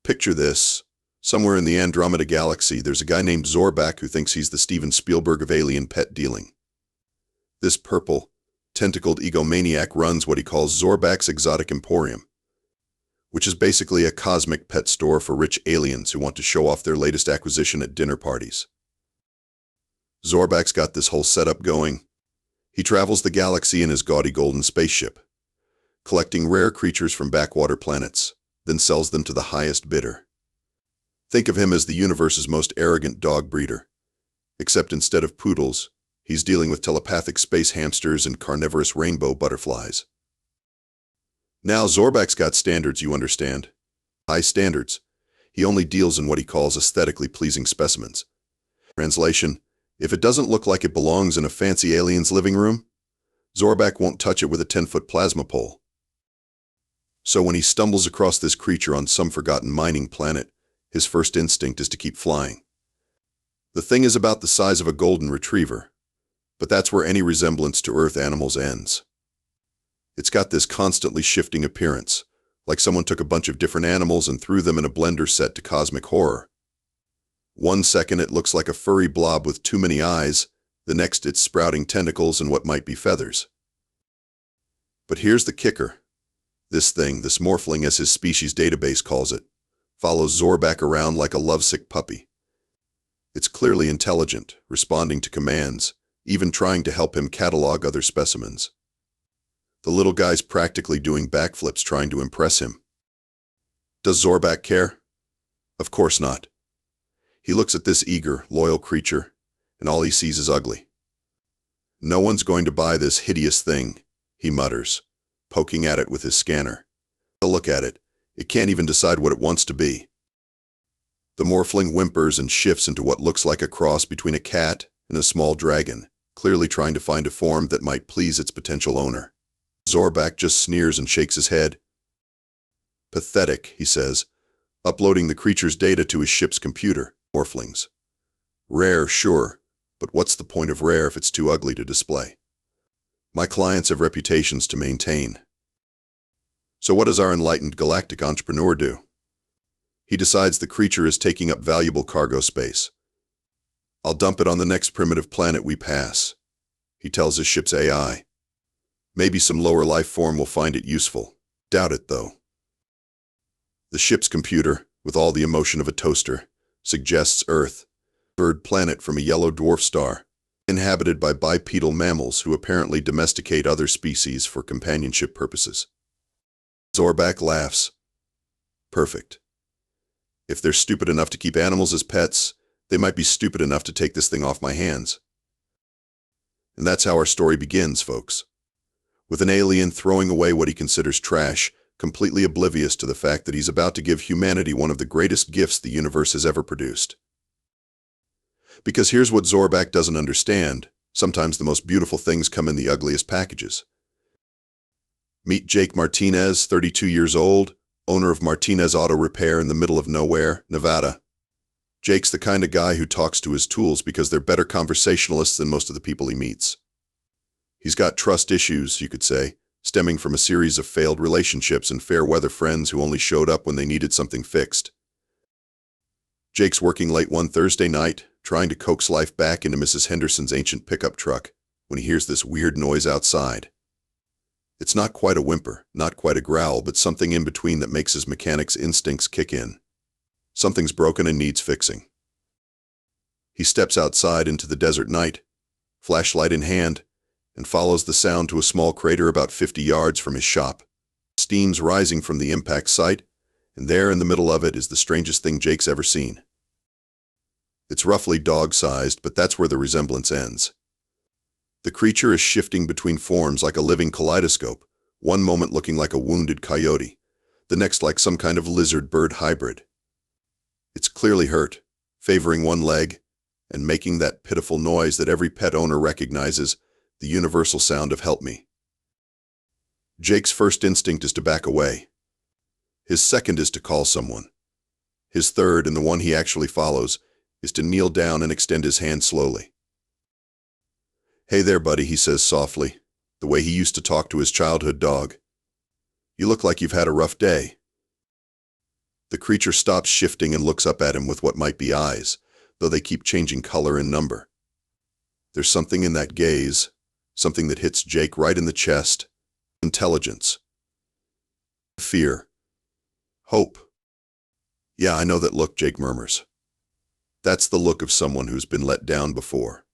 Picture this. Somewhere in the Andromeda Galaxy, there's a guy named Zorbak who thinks he's the Steven Spielberg of alien pet dealing. This purple-tentacled egomaniac runs what he calls Zorbak's Exotic Emporium, which is basically a cosmic pet store for rich aliens who want to show off their latest acquisition at dinner parties. Zorbak's got this whole setup going. He travels the galaxy in his gaudy golden spaceship, collecting rare creatures from backwater planets, then sells them to the highest bidder. Think of him as the universe's most arrogant dog breeder, except instead of poodles, he's dealing with telepathic space hamsters and carnivorous rainbow butterflies. Now, Zorbak's got standards, you understand. High standards. He only deals in what he calls aesthetically pleasing specimens. Translation: if it doesn't look like it belongs in a fancy alien's living room, Zorbak won't touch it with a 10-foot plasma pole. So when he stumbles across this creature on some forgotten mining planet, his first instinct is to keep flying. The thing is about the size of a golden retriever, but that's where any resemblance to Earth animals ends. It's got this constantly shifting appearance, like someone took a bunch of different animals and threw them in a blender set to cosmic horror. One second it looks like a furry blob with too many eyes, the next it's sprouting tentacles and what might be feathers. But here's the kicker. This Morphling as his species database calls it, follows Zorbak around like a lovesick puppy. It's clearly intelligent, responding to commands, even trying to help him catalog other specimens. The little guy's practically doing backflips trying to impress him. Does Zorbak care? Of course not. He looks at this eager, loyal creature, and all he sees is ugly. No one's going to buy this hideous thing, he mutters, poking at it with his scanner. Look at it. It can't even decide what it wants to be. The Morphling whimpers and shifts into what looks like a cross between a cat and a small dragon, clearly trying to find a form that might please its potential owner. Zorbak just sneers and shakes his head. Pathetic, he says, uploading the creature's data to his ship's computer. Morphlings. Rare, sure, but what's the point of rare if it's too ugly to display? My clients have reputations to maintain. So what does our enlightened galactic entrepreneur do? He decides the creature is taking up valuable cargo space. I'll dump it on the next primitive planet we pass, he tells his ship's AI. Maybe some lower life form will find it useful. Doubt it, though. The ship's computer, with all the emotion of a toaster, suggests Earth, bird planet from a yellow dwarf star, inhabited by bipedal mammals who apparently domesticate other species for companionship purposes. Zorbak laughs. Perfect. If they're stupid enough to keep animals as pets, they might be stupid enough to take this thing off my hands. And that's how our story begins, folks. With an alien throwing away what he considers trash, completely oblivious to the fact that he's about to give humanity one of the greatest gifts the universe has ever produced. Because here's what Zorbak doesn't understand. Sometimes the most beautiful things come in the ugliest packages. Meet Jake Martinez, 32 years old, owner of Martinez Auto Repair in the middle of nowhere, Nevada. Jake's the kind of guy who talks to his tools because they're better conversationalists than most of the people he meets. He's got trust issues, you could say, stemming from a series of failed relationships and fair-weather friends who only showed up when they needed something fixed. Jake's working late one Thursday night, trying to coax life back into Mrs. Henderson's ancient pickup truck, when he hears this weird noise outside. It's not quite a whimper, not quite a growl, but something in between that makes his mechanic's instincts kick in. Something's broken and needs fixing. He steps outside into the desert night, flashlight in hand, and follows the sound to a small crater about 50 yards from his shop. Steam's rising from the impact site, and there in the middle of it is the strangest thing Jake's ever seen. It's roughly dog-sized, but that's where the resemblance ends. The creature is shifting between forms like a living kaleidoscope, one moment looking like a wounded coyote, the next like some kind of lizard-bird hybrid. It's clearly hurt, favoring one leg, and making that pitiful noise that every pet owner recognizes, the universal sound of "help me." Jake's first instinct is to back away. His second is to call someone. His third, and the one he actually follows, is to kneel down and extend his hand slowly. "Hey there, buddy," he says softly, the way he used to talk to his childhood dog. "You look like you've had a rough day." The creature stops shifting and looks up at him with what might be eyes, though they keep changing color and number. There's something in that gaze, something that hits Jake right in the chest. Intelligence. Fear. Hope. Yeah, I know that look, Jake murmurs. That's the look of someone who's been let down before.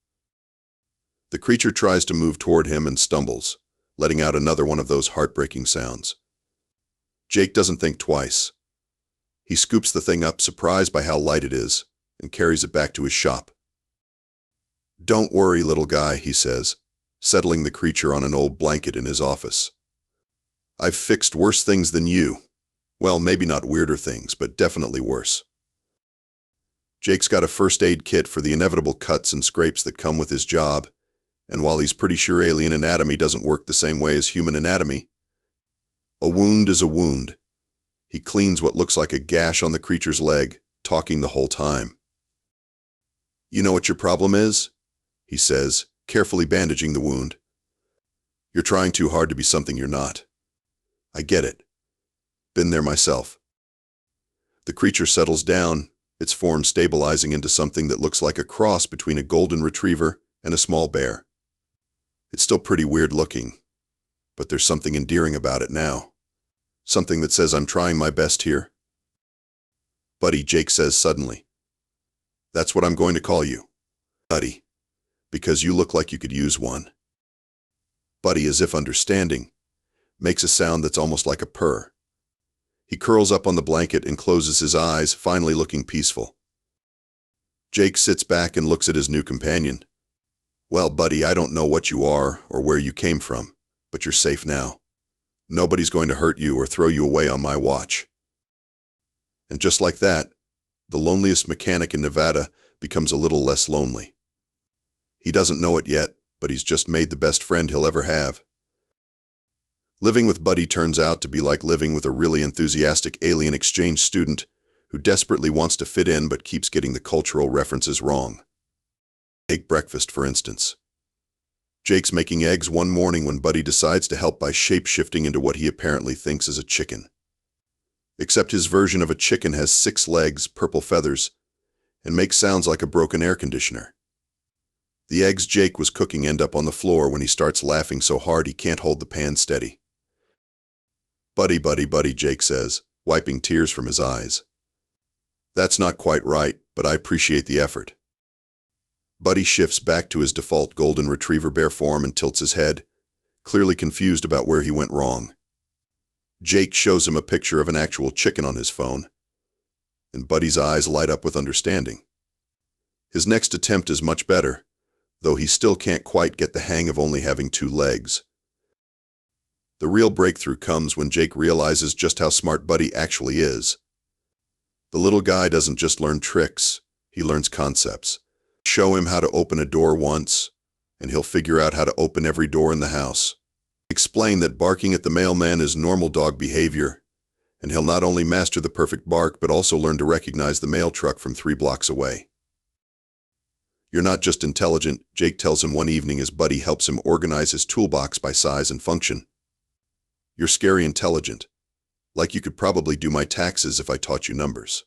The creature tries to move toward him and stumbles, letting out another one of those heartbreaking sounds. Jake doesn't think twice. He scoops the thing up, surprised by how light it is, and carries it back to his shop. "Don't worry, little guy," he says, settling the creature on an old blanket in his office. "I've fixed worse things than you. Well, maybe not weirder things, but definitely worse." Jake's got a first aid kit for the inevitable cuts and scrapes that come with his job, and while he's pretty sure alien anatomy doesn't work the same way as human anatomy, a wound is a wound. He cleans what looks like a gash on the creature's leg, talking the whole time. "You know what your problem is?" he says, carefully bandaging the wound. "You're trying too hard to be something you're not. I get it. Been there myself." The creature settles down, its form stabilizing into something that looks like a cross between a golden retriever and a small bear. It's still pretty weird looking, but there's something endearing about it now. Something that says I'm trying my best here. "Buddy," Jake says suddenly. "That's what I'm going to call you. Buddy. Because you look like you could use one." Buddy, as if understanding, makes a sound that's almost like a purr. He curls up on the blanket and closes his eyes, finally looking peaceful. Jake sits back and looks at his new companion. "Well, buddy, I don't know what you are or where you came from, but you're safe now. Nobody's going to hurt you or throw you away on my watch." And just like that, the loneliest mechanic in Nevada becomes a little less lonely. He doesn't know it yet, but he's just made the best friend he'll ever have. Living with Buddy turns out to be like living with a really enthusiastic alien exchange student who desperately wants to fit in but keeps getting the cultural references wrong. Take breakfast, for instance. Jake's making eggs one morning when Buddy decides to help by shape-shifting into what he apparently thinks is a chicken. Except his version of a chicken has 6 legs, purple feathers, and makes sounds like a broken air conditioner. The eggs Jake was cooking end up on the floor when he starts laughing so hard he can't hold the pan steady. "Buddy, buddy, buddy," Jake says, wiping tears from his eyes. "That's not quite right, but I appreciate the effort." Buddy shifts back to his default golden retriever bear form and tilts his head, clearly confused about where he went wrong. Jake shows him a picture of an actual chicken on his phone, and Buddy's eyes light up with understanding. His next attempt is much better, though he still can't quite get the hang of only having 2 legs. The real breakthrough comes when Jake realizes just how smart Buddy actually is. The little guy doesn't just learn tricks, he learns concepts. Show him how to open a door once, and he'll figure out how to open every door in the house. Explain that barking at the mailman is normal dog behavior, and he'll not only master the perfect bark but also learn to recognize the mail truck from 3 blocks away. "You're not just intelligent," Jake tells him one evening as Buddy helps him organize his toolbox by size and function. "You're scary intelligent. Like you could probably do my taxes if I taught you numbers."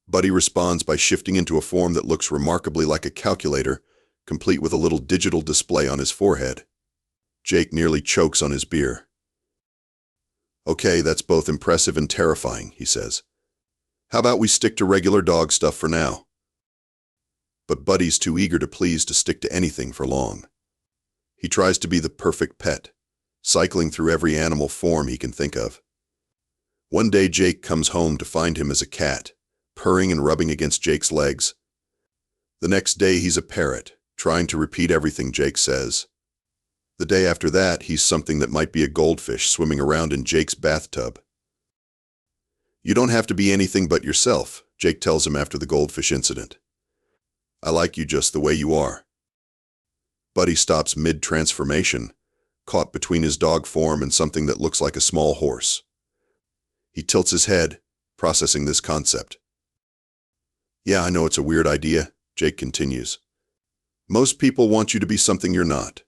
Buddy responds by shifting into a form that looks remarkably like a calculator, complete with a little digital display on his forehead. Jake nearly chokes on his beer. "Okay, that's both impressive and terrifying," he says. "How about we stick to regular dog stuff for now?" But Buddy's too eager to please to stick to anything for long. He tries to be the perfect pet, cycling through every animal form he can think of. One day Jake comes home to find him as a cat, purring and rubbing against Jake's legs. The next day he's a parrot, trying to repeat everything Jake says. The day after that, he's something that might be a goldfish swimming around in Jake's bathtub. "You don't have to be anything but yourself," Jake tells him after the goldfish incident. "I like you just the way you are." Buddy stops mid-transformation, caught between his dog form and something that looks like a small horse. He tilts his head, processing this concept. "Yeah, I know it's a weird idea," Jake continues. "Most people want you to be something you're not.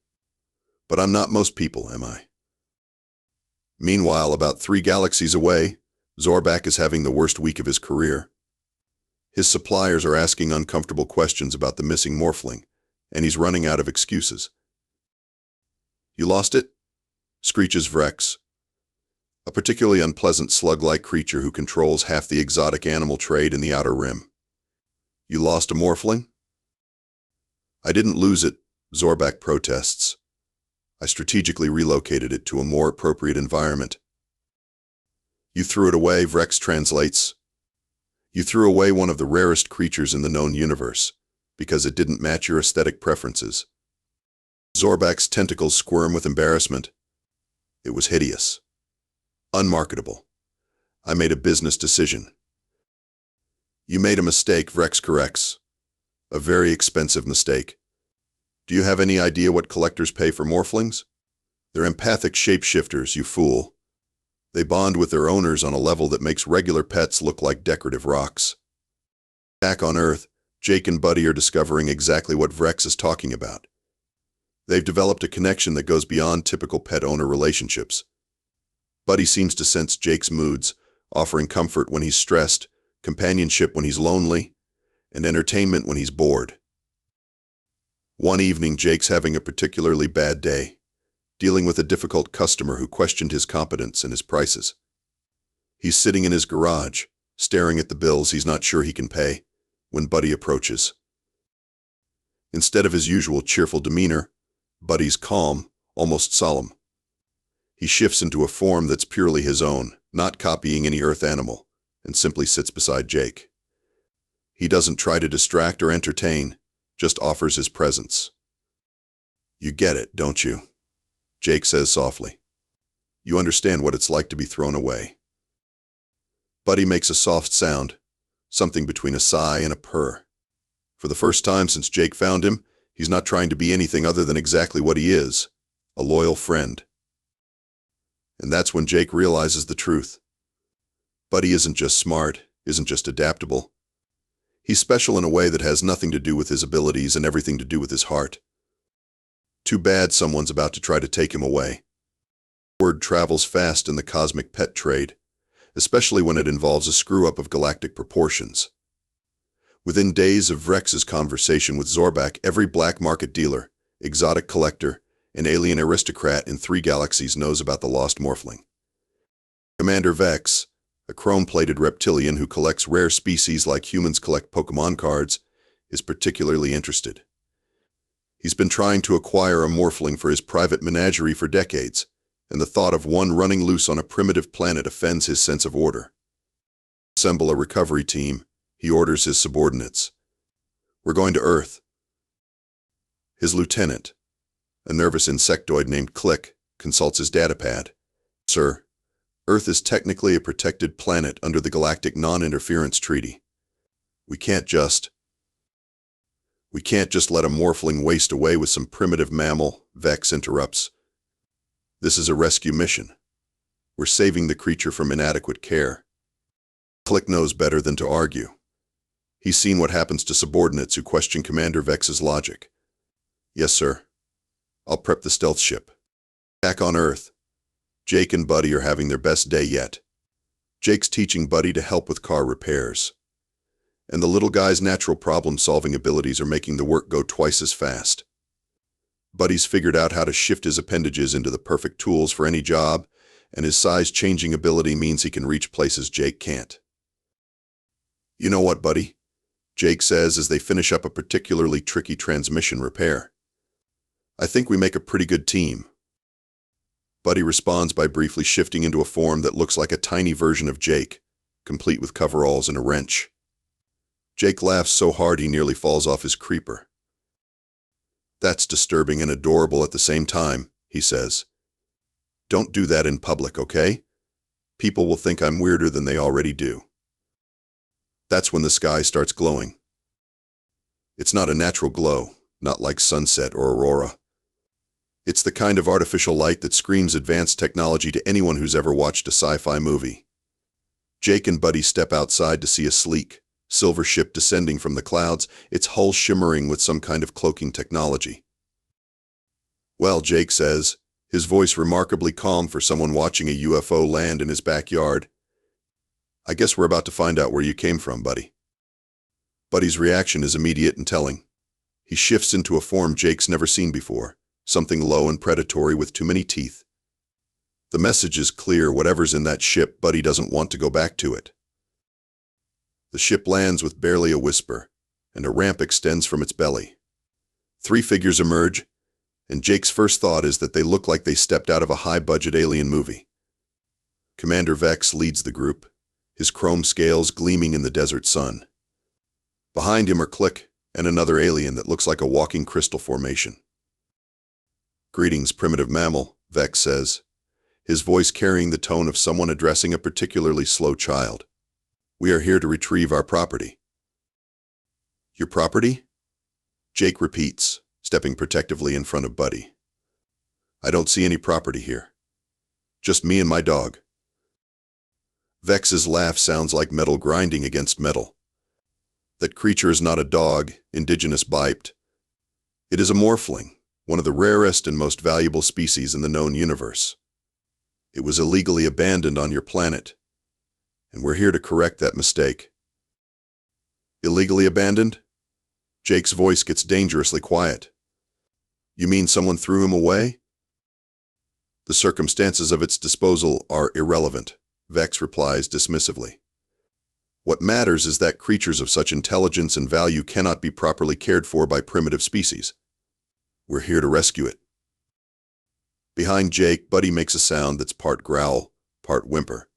But I'm not most people, am I?" Meanwhile, about 3 galaxies away, Zorbak is having the worst week of his career. His suppliers are asking uncomfortable questions about the missing Morphling, and he's running out of excuses. "You lost it?" screeches Vrex, a particularly unpleasant slug-like creature who controls half the exotic animal trade in the Outer Rim. "You lost a Morphling?" "I didn't lose it," Zorbak protests. "I strategically relocated it to a more appropriate environment." "You threw it away," Vrex translates. "You threw away one of the rarest creatures in the known universe, because it didn't match your aesthetic preferences." Zorbak's tentacles squirm with embarrassment. "It was hideous. Unmarketable. I made a business decision." "You made a mistake," Vrex corrects. "A very expensive mistake. Do you have any idea what collectors pay for Morphlings? They're empathic shapeshifters, you fool. They bond with their owners on a level that makes regular pets look like decorative rocks." Back on Earth, Jake and Buddy are discovering exactly what Vrex is talking about. They've developed a connection that goes beyond typical pet-owner relationships. Buddy seems to sense Jake's moods, offering comfort when he's stressed, companionship when he's lonely, and entertainment when he's bored. One evening, Jake's having a particularly bad day, dealing with a difficult customer who questioned his competence and his prices. He's sitting in his garage, staring at the bills he's not sure he can pay, when Buddy approaches. Instead of his usual cheerful demeanor, Buddy's calm, almost solemn. He shifts into a form that's purely his own, not copying any Earth animal, and simply sits beside Jake. He doesn't try to distract or entertain, just offers his presence. "You get it, don't you?" Jake says softly. "You understand what it's like to be thrown away." Buddy makes a soft sound, something between a sigh and a purr. For the first time since Jake found him, he's not trying to be anything other than exactly what he is, a loyal friend. And that's when Jake realizes the truth. Buddy isn't just smart, isn't just adaptable. He's special in a way that has nothing to do with his abilities and everything to do with his heart. Too bad someone's about to try to take him away. Word travels fast in the cosmic pet trade, especially when it involves a screw-up of galactic proportions. Within days of Vrex's conversation with Zorbak, every black market dealer, exotic collector, and alien aristocrat in 3 galaxies knows about the lost Morphling. Commander Vex, a chrome-plated reptilian who collects rare species like humans collect Pokemon cards, is particularly interested. He's been trying to acquire a Morphling for his private menagerie for decades, and the thought of one running loose on a primitive planet offends his sense of order. To assemble a recovery team, he orders his subordinates. "We're going to Earth." His lieutenant, a nervous insectoid named Click, consults his datapad. "Sir, Earth is technically a protected planet under the Galactic Non-Interference Treaty. We can't just let a Morphling waste away with some primitive mammal," Vex interrupts. "This is a rescue mission. We're saving the creature from inadequate care." Click knows better than to argue. He's seen what happens to subordinates who question Commander Vex's logic. "Yes, sir. I'll prep the stealth ship." Back on Earth, Jake and Buddy are having their best day yet. Jake's teaching Buddy to help with car repairs. And the little guy's natural problem-solving abilities are making the work go twice as fast. Buddy's figured out how to shift his appendages into the perfect tools for any job, and his size-changing ability means he can reach places Jake can't. "You know what, Buddy?" Jake says as they finish up a particularly tricky transmission repair. "I think we make a pretty good team." Buddy responds by briefly shifting into a form that looks like a tiny version of Jake, complete with coveralls and a wrench. Jake laughs so hard he nearly falls off his creeper. "That's disturbing and adorable at the same time," he says. "Don't do that in public, okay? People will think I'm weirder than they already do." That's when the sky starts glowing. It's not a natural glow, not like sunset or aurora. It's the kind of artificial light that screams advanced technology to anyone who's ever watched a sci-fi movie. Jake and Buddy step outside to see a sleek, silver ship descending from the clouds, its hull shimmering with some kind of cloaking technology. "Well," Jake says, his voice remarkably calm for someone watching a UFO land in his backyard, I guess we're about to find out where you came from, buddy. Buddy's reaction is immediate and telling. He shifts into a form Jake's never seen before, something low and predatory with too many teeth. The message is clear: whatever's in that ship, Buddy doesn't want to go back to it. The ship lands with barely a whisper, and a ramp extends from its belly. 3 figures emerge, and Jake's first thought is that they look like they stepped out of a high-budget alien movie. Commander Vex leads the group, his chrome scales gleaming in the desert sun. Behind him are Click and another alien that looks like a walking crystal formation. "Greetings, primitive mammal," Vex says, his voice carrying the tone of someone addressing a particularly slow child. "We are here to retrieve our property." "Your property?" Jake repeats, stepping protectively in front of Buddy. "I don't see any property here. Just me and my dog." Vex's laugh sounds like metal grinding against metal. "That creature is not a dog," Indigenous piped. "It is a Morphling, one of the rarest and most valuable species in the known universe. It was illegally abandoned on your planet, and we're here to correct that mistake." "Illegally abandoned?" Jake's voice gets dangerously quiet. "You mean someone threw him away?" "The circumstances of its disposal are irrelevant," Vex replies dismissively. "What matters is that creatures of such intelligence and value cannot be properly cared for by primitive species. We're here to rescue it." Behind Jake, Buddy makes a sound that's part growl, part whimper.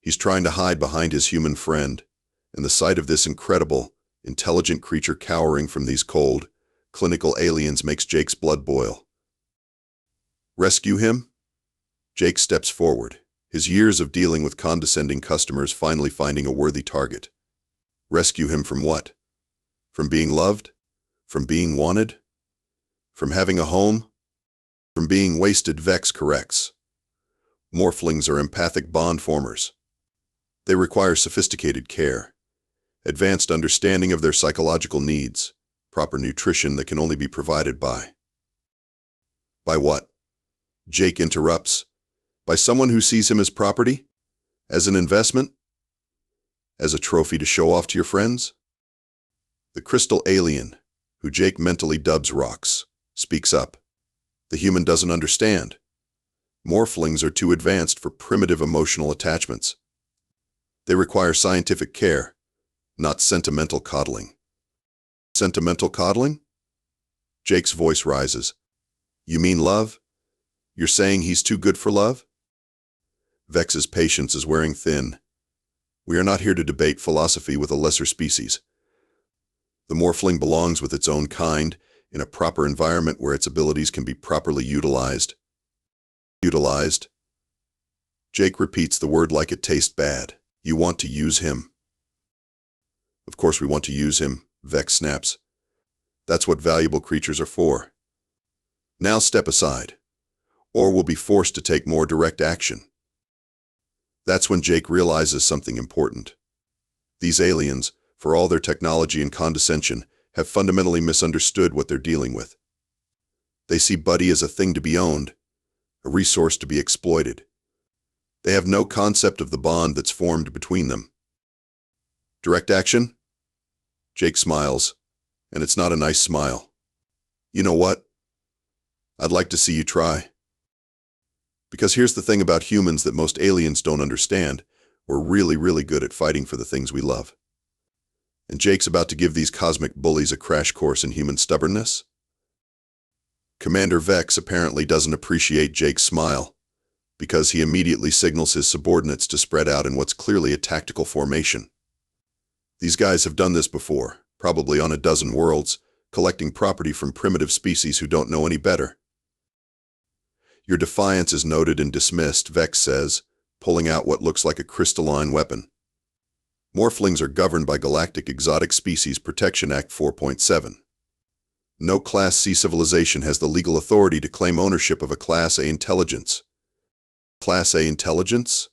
He's trying to hide behind his human friend, and the sight of this incredible, intelligent creature cowering from these cold, clinical aliens makes Jake's blood boil. "Rescue him?" Jake steps forward, his years of dealing with condescending customers finally finding a worthy target. "Rescue him from what? From being loved? From being wanted? From having a home? From being wasted?" Vex corrects. Morphlings are empathic bond formers. They require sophisticated care, advanced understanding of their psychological needs, proper nutrition that can only be provided by. "By what?" Jake interrupts. "By someone who sees him as property? As an investment? As a trophy to show off to your friends?" The crystal alien, who Jake mentally dubs Rocks, speaks up. "The human doesn't understand. Morphlings are too advanced for primitive emotional attachments. They require scientific care, not sentimental coddling." "Sentimental coddling?" Jake's voice rises. "You mean love? You're saying he's too good for love?" Vex's patience is wearing thin. "We are not here to debate philosophy with a lesser species. The Morphling belongs with its own kind, in a proper environment where its abilities can be properly utilized." "Utilized?" Jake repeats the word like it tastes bad. "You want to use him?" "Of course we want to use him," Vex snaps. "That's what valuable creatures are for. Now step aside, or we'll be forced to take more direct action." That's when Jake realizes something important. These aliens, for all their technology and condescension, have fundamentally misunderstood what they're dealing with. They see Buddy as a thing to be owned, a resource to be exploited. They have no concept of the bond that's formed between them. "Direct action?" Jake smiles, and it's not a nice smile. "You know what? I'd like to see you try. Because here's the thing about humans that most aliens don't understand. We're really, really good at fighting for the things we love." And Jake's about to give these cosmic bullies a crash course in human stubbornness. Commander Vex apparently doesn't appreciate Jake's smile, because he immediately signals his subordinates to spread out in what's clearly a tactical formation. These guys have done this before, probably on a dozen worlds, collecting property from primitive species who don't know any better. "Your defiance is noted and dismissed," Vex says, pulling out what looks like a crystalline weapon. "Morphlings are governed by Galactic Exotic Species Protection Act 4.7. No Class C civilization has the legal authority to claim ownership of a Class A intelligence." "Class A intelligence?"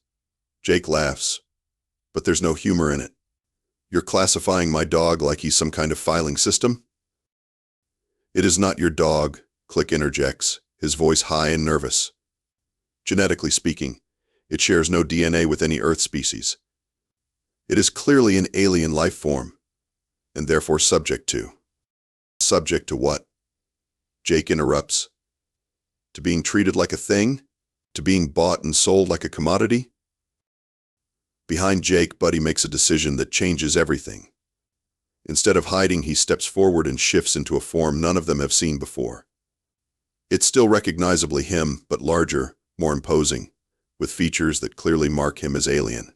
Jake laughs, but there's no humor in it. "You're classifying my dog like he's some kind of filing system?" "It is not your dog," Click interjects, his voice high and nervous. "Genetically speaking, it shares no DNA with any Earth species. It is clearly an alien life form, and therefore subject to. Subject to what? Jake interrupts. To being treated like a thing? To being bought and sold like a commodity? Behind Jake, Buddy makes a decision that changes everything. Instead of hiding, he steps forward and shifts into a form none of them have seen before. It's still recognizably him, but larger, more imposing, with features that clearly mark him as alien.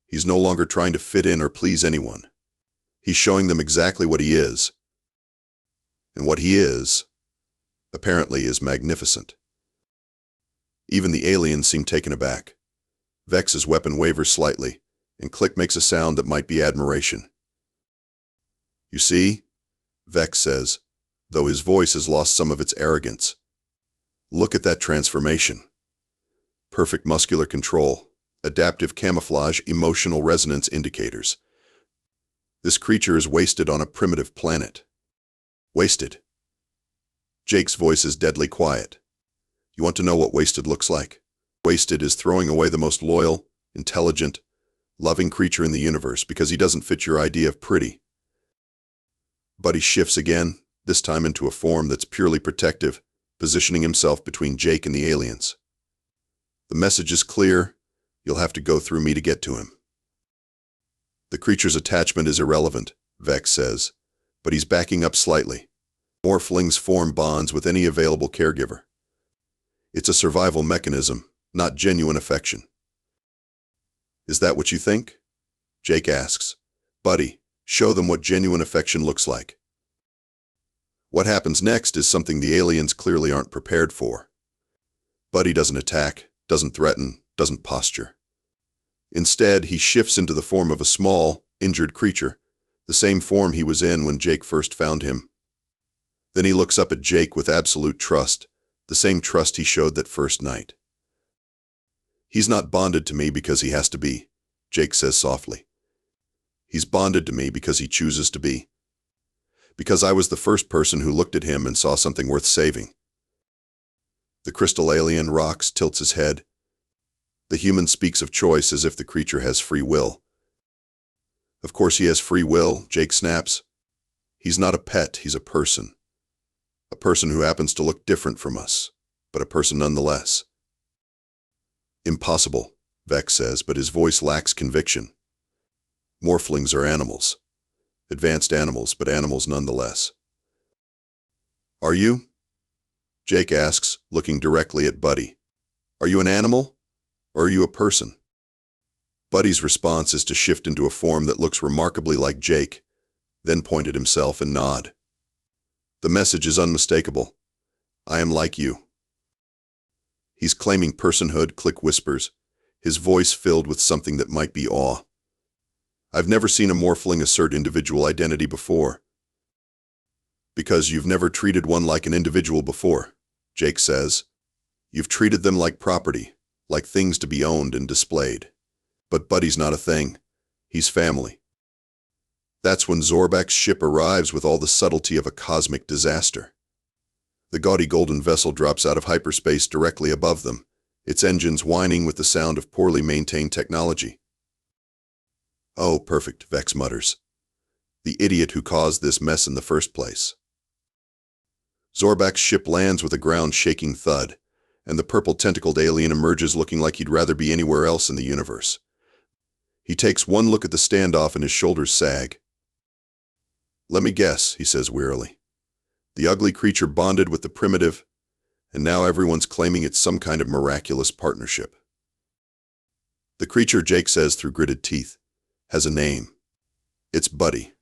He's no longer trying to fit in or please anyone. He's showing them exactly what he is. And what he is, apparently, is magnificent. Even the aliens seem taken aback. Vex's weapon wavers slightly, and Click makes a sound that might be admiration. You see, Vex says, though his voice has lost some of its arrogance. Look at that transformation. Perfect muscular control, adaptive camouflage, emotional resonance indicators. This creature is wasted on a primitive planet. Wasted. Jake's voice is deadly quiet. You want to know what wasted looks like? Wasted is throwing away the most loyal, intelligent, loving creature in the universe because he doesn't fit your idea of pretty. Buddy shifts again, this time into a form that's purely protective, positioning himself between Jake and the aliens. The message is clear. You'll have to go through me to get to him. The creature's attachment is irrelevant, Vex says, but he's backing up slightly. Morphlings form bonds with any available caregiver. It's a survival mechanism, not genuine affection. Is that what you think? Jake asks. Buddy, show them what genuine affection looks like. What happens next is something the aliens clearly aren't prepared for. Buddy doesn't attack, doesn't threaten, doesn't posture. Instead, he shifts into the form of a small, injured creature, the same form he was in when Jake first found him. Then he looks up at Jake with absolute trust, the same trust he showed that first night. He's not bonded to me because he has to be, Jake says softly. He's bonded to me because he chooses to be. Because I was the first person who looked at him and saw something worth saving. The crystal alien rocks, tilts his head. The human speaks of choice as if the creature has free will. Of course he has free will, Jake snaps. He's not a pet, he's a person. A person who happens to look different from us, but a person nonetheless. Impossible, Vex says, but his voice lacks conviction. Morphlings are animals. Advanced animals, but animals nonetheless. Are you? Jake asks, looking directly at Buddy. Are you an animal, or are you a person? Buddy's response is to shift into a form that looks remarkably like Jake, then point at himself and nod. The message is unmistakable. I am like you. He's claiming personhood, Click whispers, his voice filled with something that might be awe. I've never seen a Morphling assert individual identity before. Because you've never treated one like an individual before, Jake says. You've treated them like property, like things to be owned and displayed. But Buddy's not a thing. He's family. That's when Zorbak's ship arrives with all the subtlety of a cosmic disaster. The gaudy golden vessel drops out of hyperspace directly above them, its engines whining with the sound of poorly maintained technology. Oh, perfect, Vex mutters. The idiot who caused this mess in the first place. Zorbak's ship lands with a ground-shaking thud, and the purple-tentacled alien emerges looking like he'd rather be anywhere else in the universe. He takes one look at the standoff and his shoulders sag. Let me guess, he says wearily. The ugly creature bonded with the primitive, and now everyone's claiming it's some kind of miraculous partnership. The creature, Jake says through gritted teeth, has a name. It's Buddy.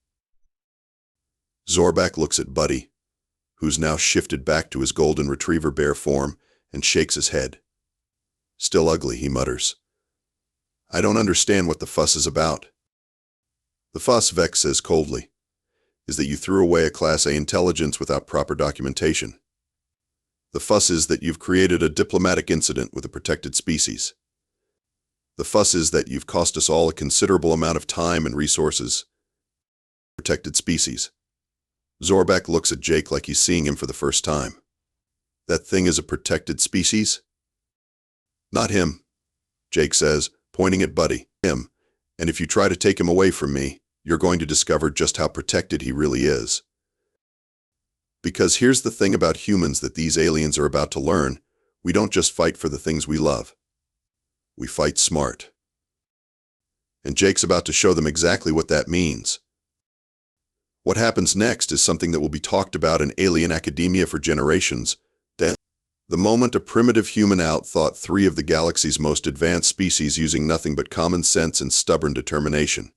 Zorbak looks at Buddy, who's now shifted back to his golden retriever bear form, and shakes his head. Still ugly, he mutters. I don't understand what the fuss is about. The fuss, Vex says coldly, is that you threw away a Class A intelligence without proper documentation. The fuss is that you've created a diplomatic incident with a protected species. The fuss is that you've cost us all a considerable amount of time and resources. Protected species. Zorbak looks at Jake like he's seeing him for the first time. That thing is a protected species? Not him, Jake says, pointing at Buddy. Him. And if you try to take him away from me, you're going to discover just how protected he really is. Because here's the thing about humans that these aliens are about to learn: we don't just fight for the things we love. We fight smart. And Jake's about to show them exactly what that means. What happens next is something that will be talked about in alien academia for generations. The moment a primitive human outthought 3 of the galaxy's most advanced species using nothing but common sense and stubborn determination.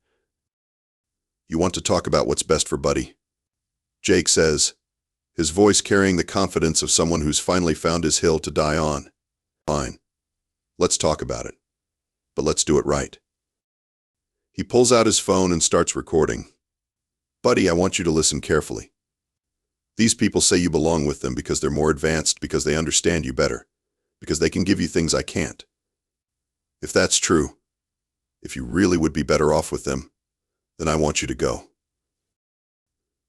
You want to talk about what's best for Buddy? Jake says, his voice carrying the confidence of someone who's finally found his hill to die on. Fine. Let's talk about it. But let's do it right. He pulls out his phone and starts recording. Buddy, I want you to listen carefully. These people say you belong with them because they're more advanced, because they understand you better, because they can give you things I can't. If that's true, if you really would be better off with them, then I want you to go.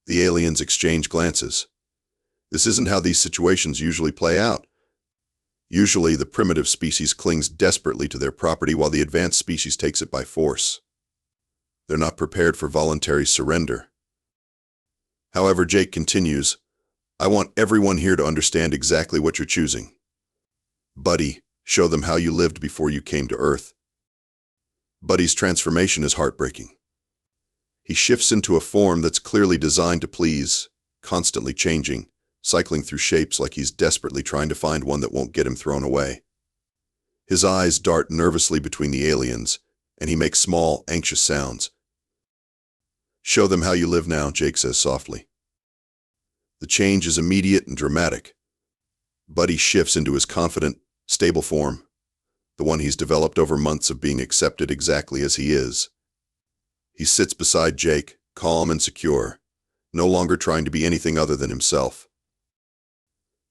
The aliens exchange glances. This isn't how these situations usually play out. Usually, the primitive species clings desperately to their property while the advanced species takes it by force. They're not prepared for voluntary surrender. However, Jake continues, I want everyone here to understand exactly what you're choosing. Buddy, show them how you lived before you came to Earth. Buddy's transformation is heartbreaking. He shifts into a form that's clearly designed to please, constantly changing, cycling through shapes like he's desperately trying to find one that won't get him thrown away. His eyes dart nervously between the aliens, and he makes small, anxious sounds. Show them how you live now, Jake says softly. The change is immediate and dramatic. Buddy shifts into his confident, stable form, the one he's developed over months of being accepted exactly as he is. He sits beside Jake, calm and secure, no longer trying to be anything other than himself.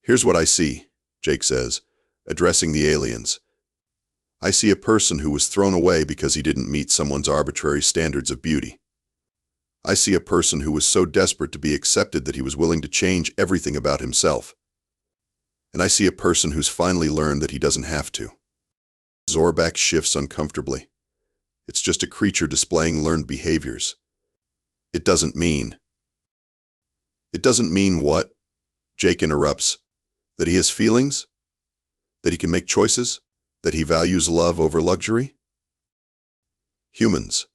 Here's what I see, Jake says, addressing the aliens. I see a person who was thrown away because he didn't meet someone's arbitrary standards of beauty. I see a person who was so desperate to be accepted that he was willing to change everything about himself. And I see a person who's finally learned that he doesn't have to. Zorbak shifts uncomfortably. It's just a creature displaying learned behaviors. It doesn't mean what? Jake interrupts. That he has feelings? That he can make choices? That he values love over luxury? Humans,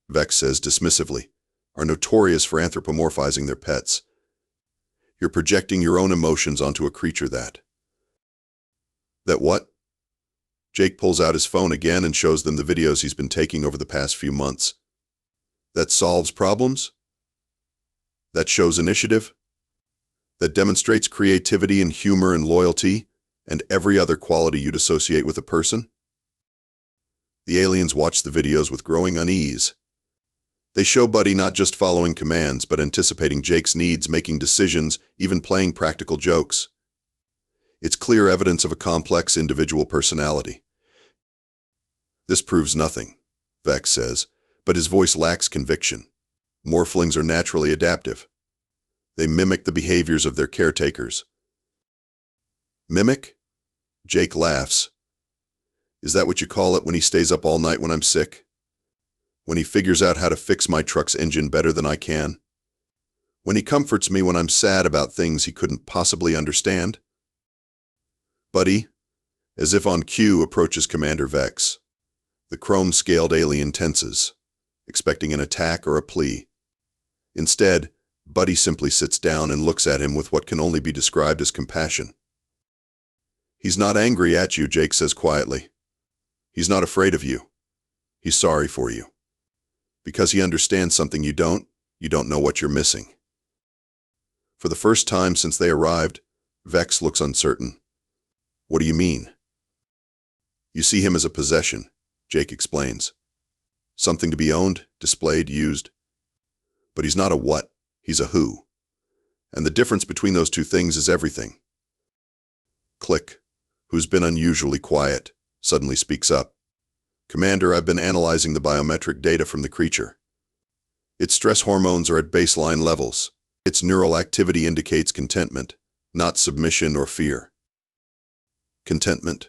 Vex says dismissively, are notorious for anthropomorphizing their pets. You're projecting your own emotions onto a creature that what? Jake pulls out his phone again and shows them the videos he's been taking over the past few months. That solves problems? That shows initiative? That demonstrates creativity and humor and loyalty and every other quality you'd associate with a person? The aliens watch the videos with growing unease. They show Buddy not just following commands, but anticipating Jake's needs, making decisions, even playing practical jokes. It's clear evidence of a complex individual personality. This proves nothing, Vex says, but his voice lacks conviction. Morphlings are naturally adaptive. They mimic the behaviors of their caretakers. Mimic? Jake laughs. Is that what you call it when he stays up all night when I'm sick? When he figures out how to fix my truck's engine better than I can? When he comforts me when I'm sad about things he couldn't possibly understand? Buddy, as if on cue, approaches Commander Vex. The chrome-scaled alien tenses, expecting an attack or a plea. Instead, Buddy simply sits down and looks at him with what can only be described as compassion. He's not angry at you, Jake says quietly. He's not afraid of you. He's sorry for you. Because he understands something you don't know what you're missing. For the first time since they arrived, Vex looks uncertain. What do you mean? You see him as a possession, Jake explains. Something to be owned, displayed, used. But he's not a what, he's a who. And the difference between those two things is everything. Click, who's been unusually quiet, suddenly speaks up. Commander, I've been analyzing the biometric data from the creature. Its stress hormones are at baseline levels. Its neural activity indicates contentment, not submission or fear. Contentment.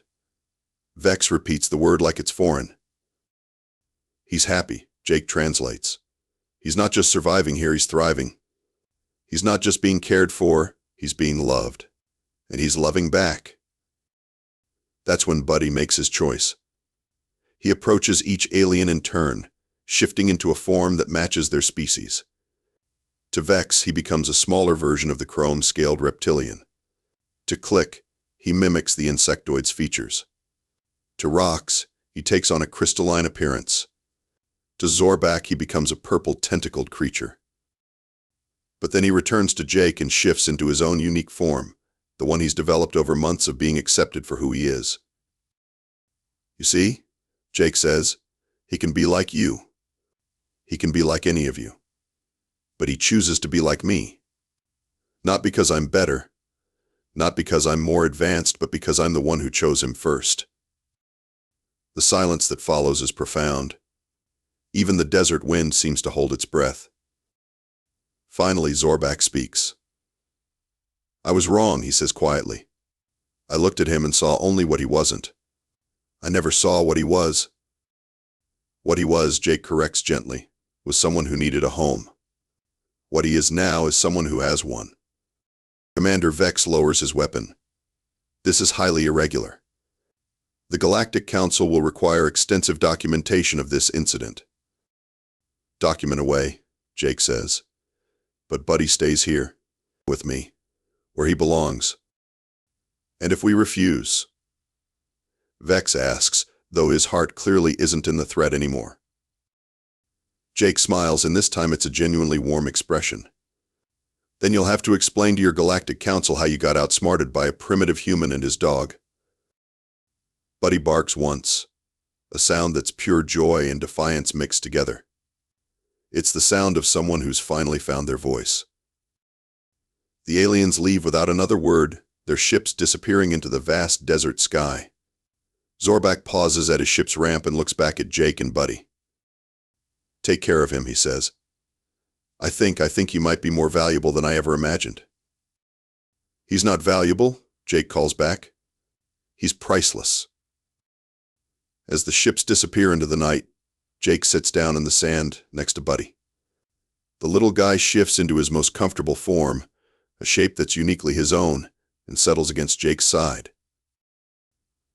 Vex repeats the word like it's foreign. He's happy, Jake translates. He's not just surviving here, he's thriving. He's not just being cared for, he's being loved. And he's loving back. That's when Buddy makes his choice. He approaches each alien in turn, shifting into a form that matches their species. To Vex, he becomes a smaller version of the chrome-scaled reptilian. To Click, he mimics the insectoid's features. To Rox, he takes on a crystalline appearance. To Zorbak, he becomes a purple-tentacled creature. But then he returns to Jake and shifts into his own unique form, the one he's developed over months of being accepted for who he is. You see, Jake says, he can be like you. He can be like any of you. But he chooses to be like me. Not because I'm better, not because I'm more advanced, but because I'm the one who chose him first. The silence that follows is profound. Even the desert wind seems to hold its breath. Finally, Zorbak speaks. I was wrong, he says quietly. I looked at him and saw only what he wasn't. I never saw what he was. What he was, Jake corrects gently, was someone who needed a home. What he is now is someone who has one. Commander Vex lowers his weapon. This is highly irregular. The Galactic Council will require extensive documentation of this incident. Document away, Jake says. But Buddy stays here, with me, where he belongs. And if we refuse? Vex asks, though his heart clearly isn't in the threat anymore. Jake smiles, and this time it's a genuinely warm expression. Then you'll have to explain to your Galactic Council how you got outsmarted by a primitive human and his dog. Buddy barks once, a sound that's pure joy and defiance mixed together. It's the sound of someone who's finally found their voice. The aliens leave without another word, their ships disappearing into the vast desert sky. Zorbak pauses at his ship's ramp and looks back at Jake and Buddy. Take care of him, he says. I think he might be more valuable than I ever imagined. He's not valuable, Jake calls back. He's priceless. As the ships disappear into the night, Jake sits down in the sand next to Buddy. The little guy shifts into his most comfortable form, a shape that's uniquely his own, and settles against Jake's side.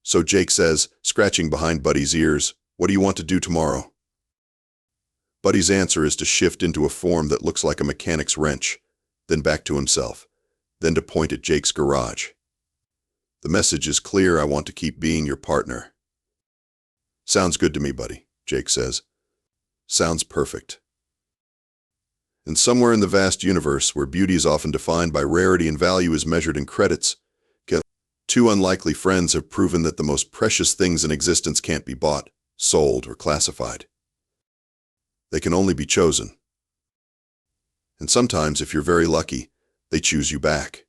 So Jake says, scratching behind Buddy's ears, what do you want to do tomorrow? Buddy's answer is to shift into a form that looks like a mechanic's wrench, then back to himself, then to point at Jake's garage. The message is clear, I want to keep being your partner. Sounds good to me, Buddy, Jake says. Sounds perfect. And somewhere in the vast universe, where beauty is often defined by rarity and value is measured in credits, two unlikely friends have proven that the most precious things in existence can't be bought, sold, or classified. They can only be chosen. And sometimes, if you're very lucky, they choose you back.